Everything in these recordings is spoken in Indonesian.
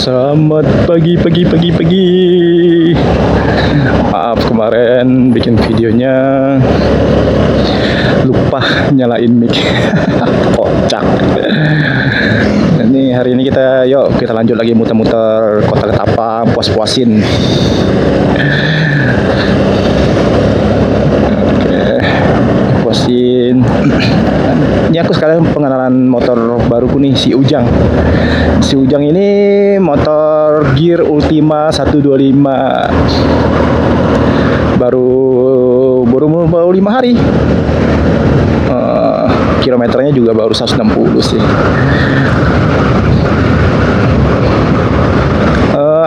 Selamat pagi. Maaf kemarin bikin videonya lupa nyalain mic. Kocak. Ini hari ini kita lanjut lagi muter-muter Kota Ketapang, puas-puasin. Oke, puasin. Ini aku sekarang pengenalan motor baruku nih, si Ujang. Si Ujang ini motor Gear Ultima 125. Baru 5 hari. Kilometernya juga baru 160 sih.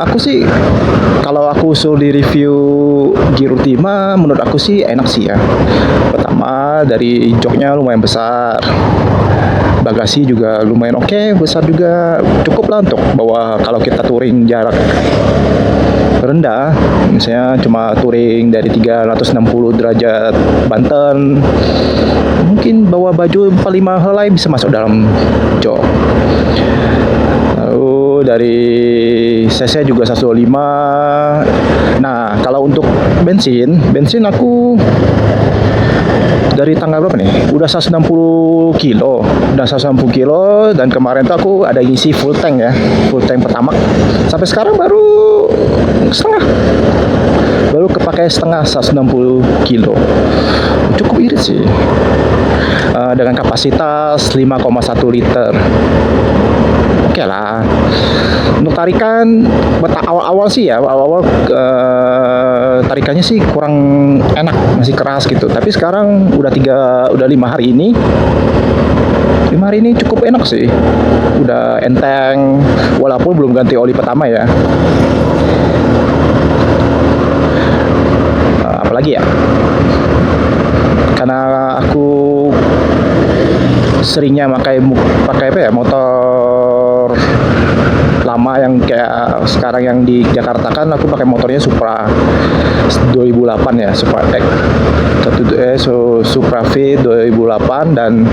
Aku sih kalau aku usul di review Gear Ultima, menurut aku sih enak sih ya. Pertama dari joknya lumayan besar, bagasi juga lumayan oke, besar juga, cukup lah untuk bawa kalau kita touring jarak rendah, misalnya cuma touring dari 360 derajat Banten, mungkin bawa baju 45 helai bisa masuk dalam jok. Lalu dari cc juga 125. Nah, kalau untuk bensin aku dari tanggal berapa nih? Udah 160 kilo. Dan kemarin tuh aku ada isi full tank ya. Full tank Pertamax. Sampai sekarang baru setengah. Baru kepake setengah 160 kilo. Cukup irit sih. Dengan kapasitas 5,1 liter. Oke lah. Untuk tarikan awal-awal sih ya, tarikannya sih kurang enak, masih keras gitu. Tapi sekarang udah 5 hari ini. 5 hari ini cukup enak sih. Udah enteng, walaupun belum ganti oli pertama ya. Apalagi ya? Karena aku seringnya pakai apa ya, motor lama yang kayak sekarang yang di Jakarta kan aku pakai motornya Supra 2008 ya, Supra Tech Supra V 2008, dan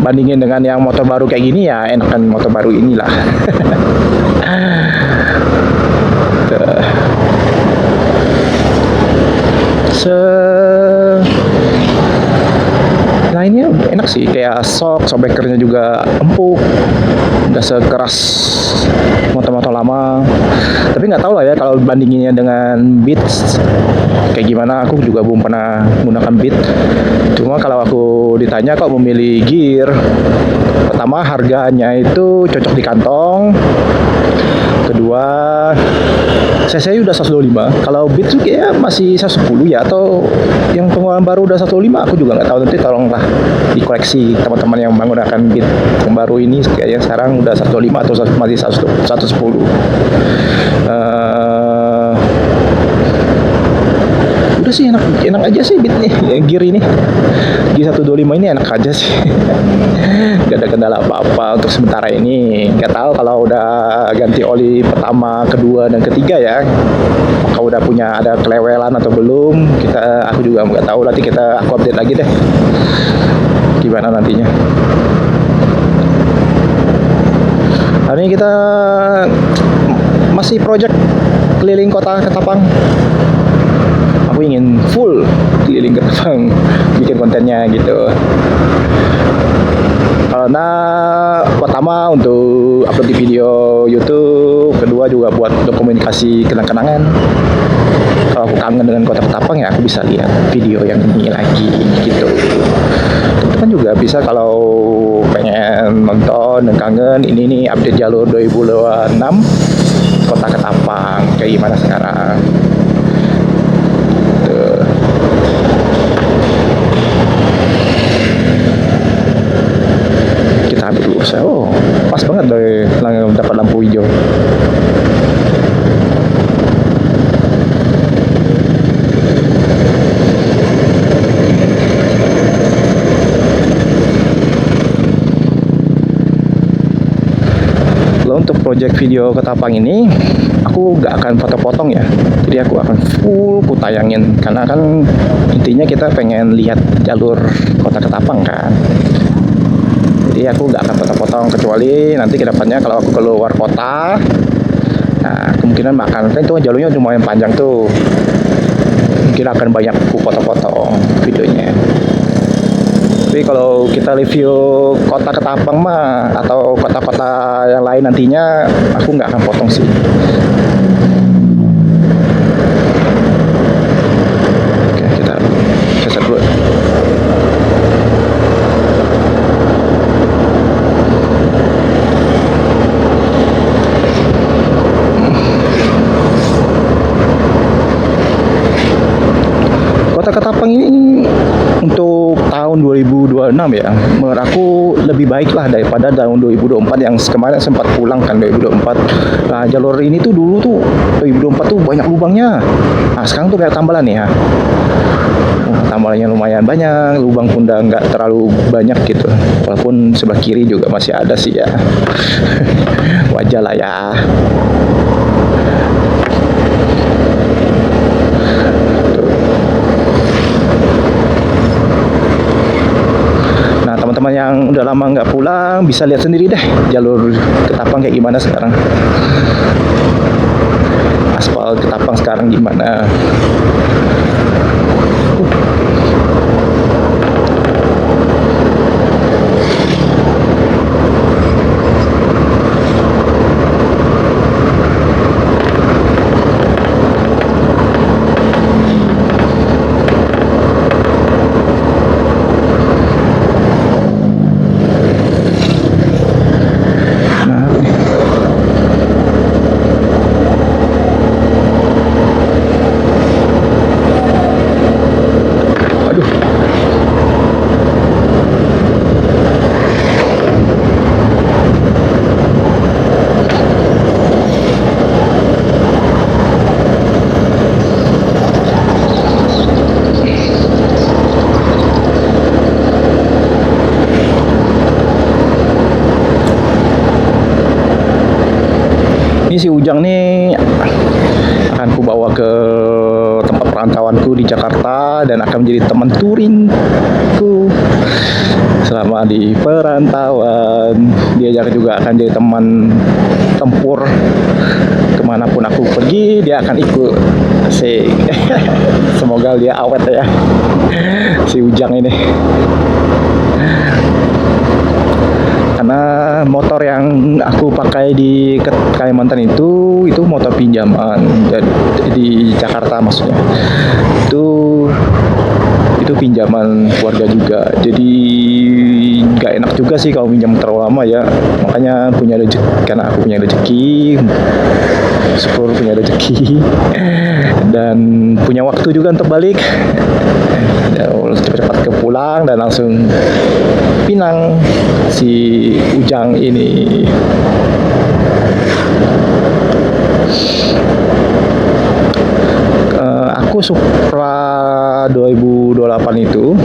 bandingin dengan yang motor baru kayak gini ya enakan motor baru inilah. Nah ini enak sih, kayak shock breakernya juga empuk, nggak sekeras motor-motor lama. Tapi nggak tahu lah ya kalau bandinginnya dengan Beat kayak gimana, aku juga belum pernah menggunakan Beat. Cuma kalau aku ditanya kok memilih Gear, pertama harganya itu cocok di kantong. Kedua, cc udah 125. Kalau Beat tuh kayak masih 110 ya, atau yang pengeluaran baru udah 105, aku juga nggak tahu. Nanti tolonglah dikoreksi teman-teman yang menggunakan Beat yang baru ini, kayak sekarang udah 105 atau masih 110. Udah sih enak aja sih Beat nih, Gear ini. Gear 125 ini enak aja sih. Gak ada kendala apa-apa untuk sementara ini. Gak tahu kalau udah ganti oli pertama, kedua, dan ketiga ya, kalau udah ada kelewelan atau belum, aku juga nggak tahu. Nanti aku update lagi deh gimana nantinya. Hari ini kita masih project keliling Kota Ketapang. Aku ingin full keliling Ketapang bikin kontennya gitu. Karena pertama untuk upload di video YouTube, kedua juga buat dokumentasi kenang-kenangan. Kalau aku kangen dengan Kota Ketapang ya aku bisa lihat video yang ini lagi gitu. Teman-teman juga bisa kalau pengen nonton dan kangen, ini nih update jalur 2026 Kota Ketapang kayak gimana sekarang. Tuh. Kita ambil dulu. Pas banget dapat lampu hijau. Untuk project video Ketapang ini aku nggak akan foto-potong ya, jadi aku akan full ku tayangin, karena kan intinya kita pengen lihat jalur Kota Ketapang kan. Jadi Jadi aku nggak akan potong-potong, kecuali nanti kedepannya kalau aku keluar kota, nah kemungkinan makan kan itu jalurnya lumayan panjang tuh, mungkin akan banyak aku potong-potong videonya. Tapi kalau kita review kota Ketapang mah atau kota-kota yang lain nantinya, aku nggak akan potong sih. Oke, kita set dulu. Kota Ketapang ini untuk tahun 2026 ya, menurut aku lebih baik lah daripada tahun 2024 yang kemarin sempat pulang kan 2024. Nah, jalur ini tuh dulu tuh 2024 tuh banyak lubangnya. Nah, sekarang tuh kayak tambalan nih ya. Tambalannya lumayan banyak, lubang pun udah nggak terlalu banyak gitu. Walaupun sebelah kiri juga masih ada sih ya. Wajar lah ya. Nah, teman-teman yang udah lama nggak pulang bisa lihat sendiri deh jalur Ketapang kayak gimana sekarang. Aspal Ketapang sekarang gimana. Ini si Ujang nih akan ku bawa ke tempat perantauanku di Jakarta dan akan menjadi teman touringku selama di perantauan. Dia juga akan jadi teman tempur kemanapun aku pergi, dia akan ikut. Asik. Semoga dia awet ya si Ujang ini. Karena motor yang aku pakai di Kalimantan itu motor pinjaman di Jakarta maksudnya. Itu pinjaman keluarga juga. Jadi nggak enak juga sih kalau pinjam terlalu lama ya. Makanya karena aku punya rezeki, syukur punya rezeki dan punya waktu juga untuk balik. Ya, cepat-cepat ke pulang dan langsung pinang si Ujang ini. Aku Supra 2008 itu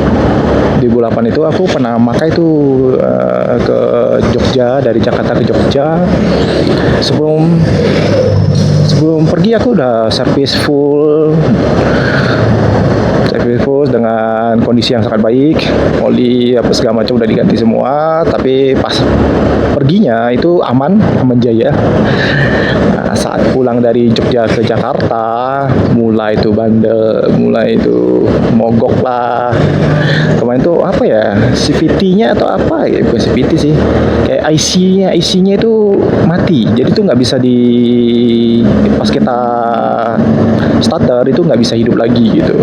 2008 itu aku pernah pakai itu ke Jogja, dari Jakarta ke Jogja. Sebelum pergi aku udah servis full dengan kondisi yang sangat baik, oli apa segala macam udah diganti semua, tapi pas perginya itu aman jaya. Nah, saat pulang dari Jogja ke Jakarta mulai itu bandel, mulai itu mogok lah. Kemarin tuh apa ya, CVT-nya atau apa ya, bukan CVT sih, kayak IC-nya itu mati, jadi tuh nggak bisa pas kita starter itu nggak bisa hidup lagi gitu.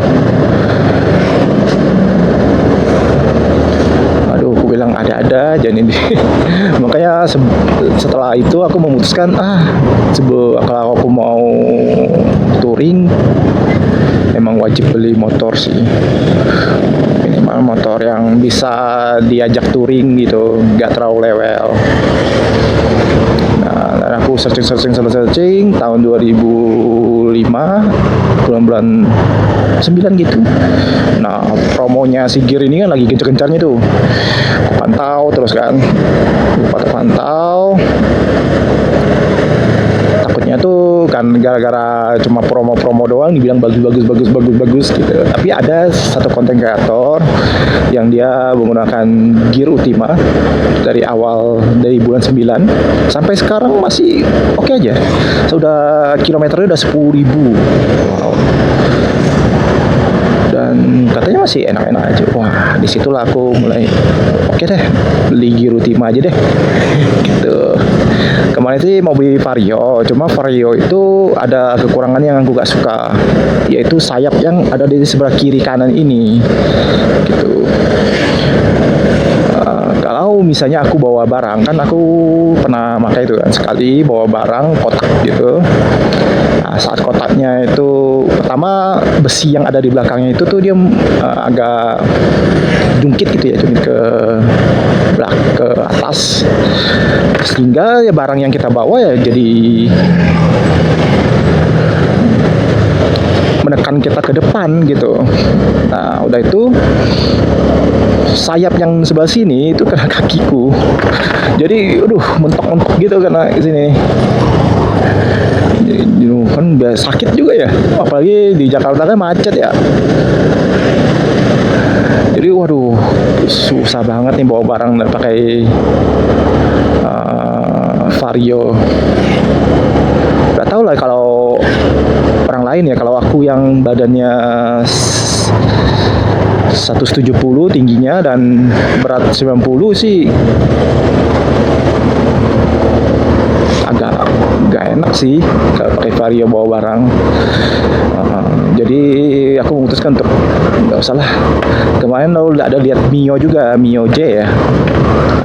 Aduh, aku bilang ada-ada aja nih. Makanya setelah itu aku memutuskan kalau aku mau touring emang wajib beli motor sih, minimal motor yang bisa diajak touring gitu, nggak terlalu lewel. Nah, dan aku searching tahun 2005 bulan 9 gitu. Nah, promonya si Gear ini kan lagi gencar-gencarnya tuh. Aku pantau terus kan, pantau. Takutnya tuh bukan gara-gara cuma promo-promo doang dibilang bagus gitu. Tapi ada satu konten kreator yang dia menggunakan gear Ultima dari bulan 9 sampai sekarang masih oke aja. Sudah kilometernya udah 10.000. Wow. Dan katanya masih enak-enak aja. Wah, disitulah aku mulai oke deh, beli gear Ultima aja deh. Gitu. Kemarin sih mau beli Vario, cuma Vario itu ada kekurangan yang aku gak suka, yaitu sayap yang ada di sebelah kiri kanan ini. Gitu. Kalau misalnya aku bawa barang, kan aku pernah pakai itu kan sekali bawa barang kotak gitu. Nah, saat kotaknya itu pertama besi yang ada di belakangnya itu tuh dia agak jungkit gitu ya, jungkit ke atas, sehingga ya barang yang kita bawa ya jadi menekan kita ke depan gitu. Nah, udah itu sayap yang sebelah sini itu kena kakiku. Jadi, mentok-mentok gitu kena sini. Jadi, kan sakit juga ya. Apalagi di Jakarta kan macet ya. Jadi, waduh, susah banget nih bawa barang dan pakai Vario. Gak tau lah kalau orang lain ya. Kalau aku yang badannya 170 tingginya dan berat 90 sih agak gak enak sih kalau pakai Vario bawa barang. Jadi aku memutuskan untuk nggak usah lah. Kemarin udah ada lihat Mio juga, Mio J ya,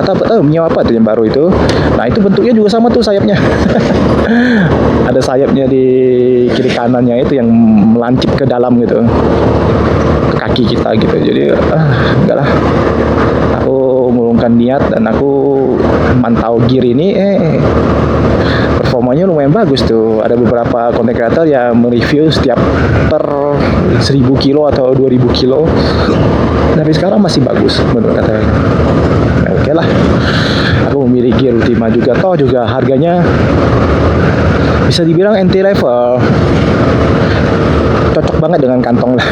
atau Mio apa tuh yang baru itu. Nah, itu bentuknya juga sama tuh sayapnya. Ada sayapnya di kiri kanannya itu yang melancip ke dalam gitu, ke kaki kita gitu. Jadi enggak lah, aku mengurungkan niat dan aku mantau gear ini performanya lumayan bagus tuh. Ada beberapa konten kreator yang mereview setiap per 1000 kilo atau 2000 kilo. Tapi sekarang masih bagus menurut katanya. Nah, oke lah. Aku memilih gear Ultima juga. Toh juga harganya bisa dibilang entry level. Cocok banget dengan kantong lah.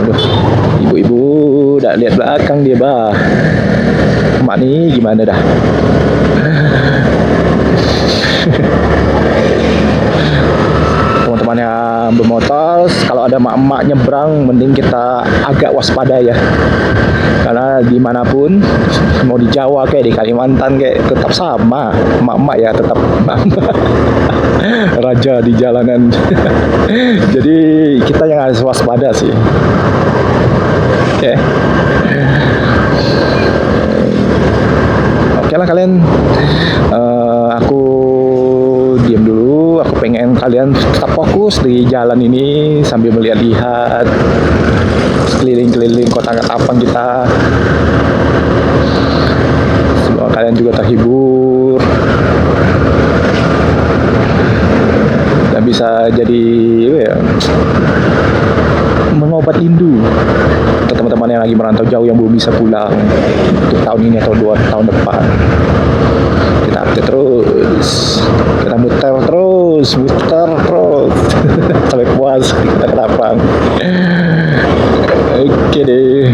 Aduh, ibu-ibu udah lihat belakang dia bah. Emak nih gimana dah? Teman-teman yang bermotor, kalau ada emak-emak nyebrang, mending kita agak waspada ya. Karena dimanapun, mau di Jawa kayak di Kalimantan kayak tetap sama, emak-emak ya tetap raja di jalanan. Jadi kita yang harus waspada sih. Oke. Oke lah kalian, aku diam dulu. Aku pengen kalian tetap fokus di jalan ini sambil melihat-lihat keliling-keliling kota Ketapang kita. Semoga kalian juga terhibur dan bisa jadi mengobat rindu untuk teman-teman yang lagi merantau jauh yang belum bisa pulang untuk tahun ini atau 2 tahun depan. Kita update terus, kita muter terus sampai puas kita Ketapang. Oke deh.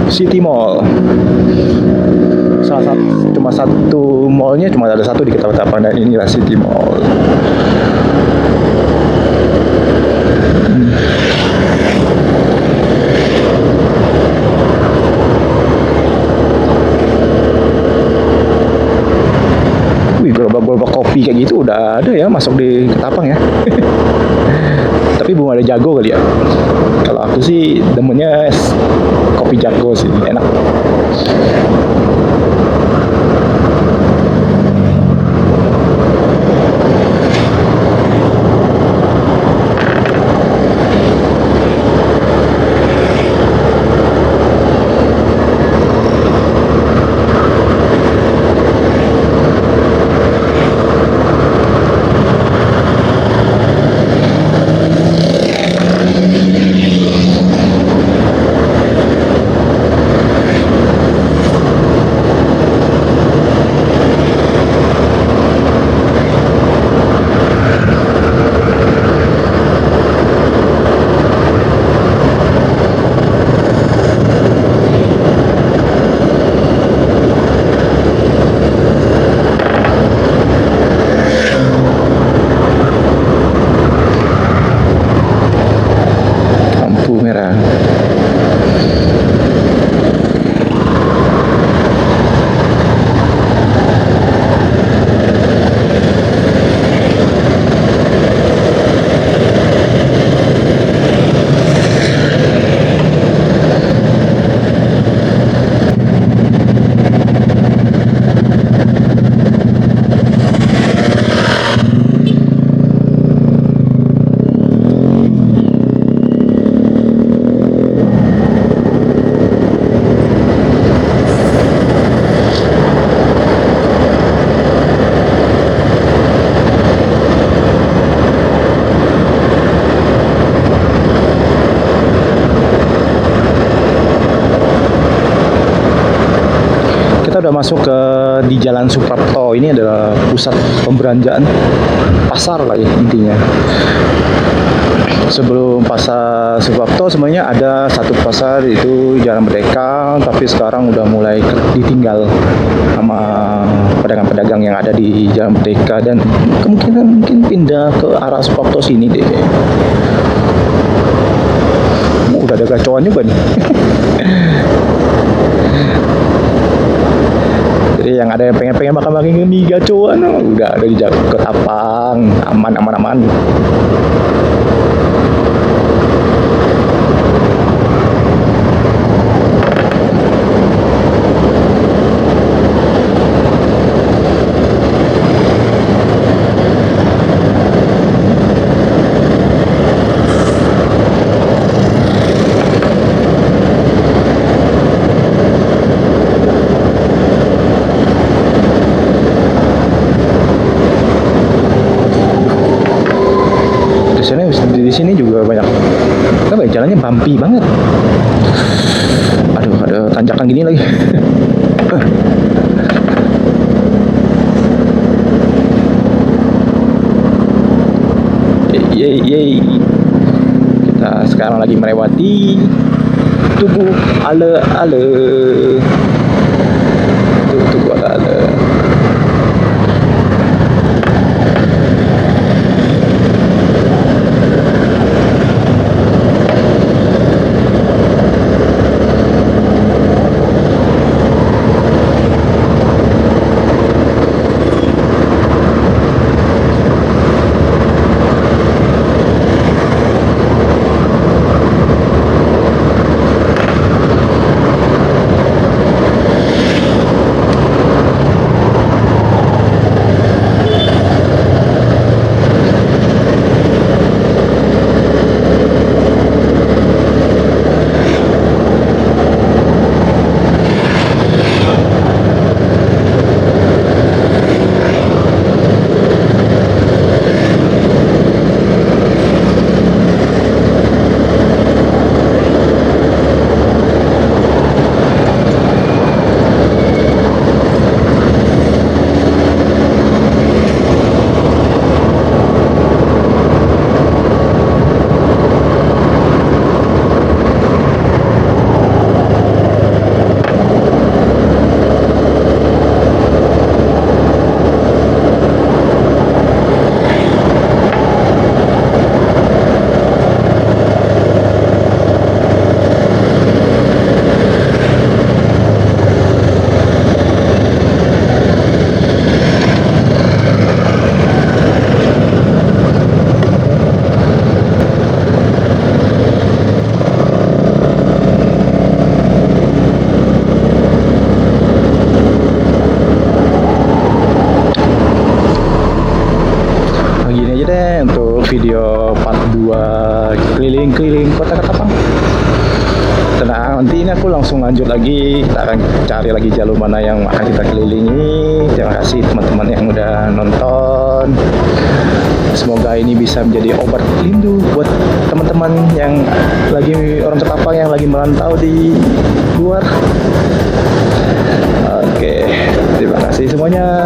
City Mall. Cuma satu mallnya, cuma ada satu di Ketapang dan inilah City Mall. Wih, gerobak-gerobak kopi kayak gitu udah ada ya masuk di Ketapang ya. Tapi belum ada jago kali ya. Kalau aku sih demennya kopi jago sih, enak. kita udah masuk ke di Jalan Suprapto. Ini adalah pusat pembelanjaan, pasar lah ya intinya. Sebelum pasar Suprapto sebenarnya ada satu pasar itu Jalan Merdeka, tapi sekarang udah mulai ditinggal sama pedagang-pedagang yang ada di Jalan Merdeka, dan kemungkinan mungkin pindah ke arah Suprapto sini deh. Udah ada gacoan juga nih. Jadi yang ada yang pengen makan mie gacoan, udah ada di Ketapang, aman. Di sini juga banyak, apa ya, jalannya bumpy banget. Aduh, ada tanjakan gini lagi. Yeay. Kita sekarang lagi melewati Tugu Ale. Tugu Ale. Video part 2 keliling-keliling kota Ketapang. Tenang, nanti ini aku langsung lanjut lagi. Kita akan cari lagi jalur mana yang akan kita kelilingi. Terima kasih teman-teman yang udah nonton. Semoga ini bisa menjadi obat rindu buat teman-teman yang lagi orang Ketapang yang lagi merantau di luar. Oke, terima kasih semuanya.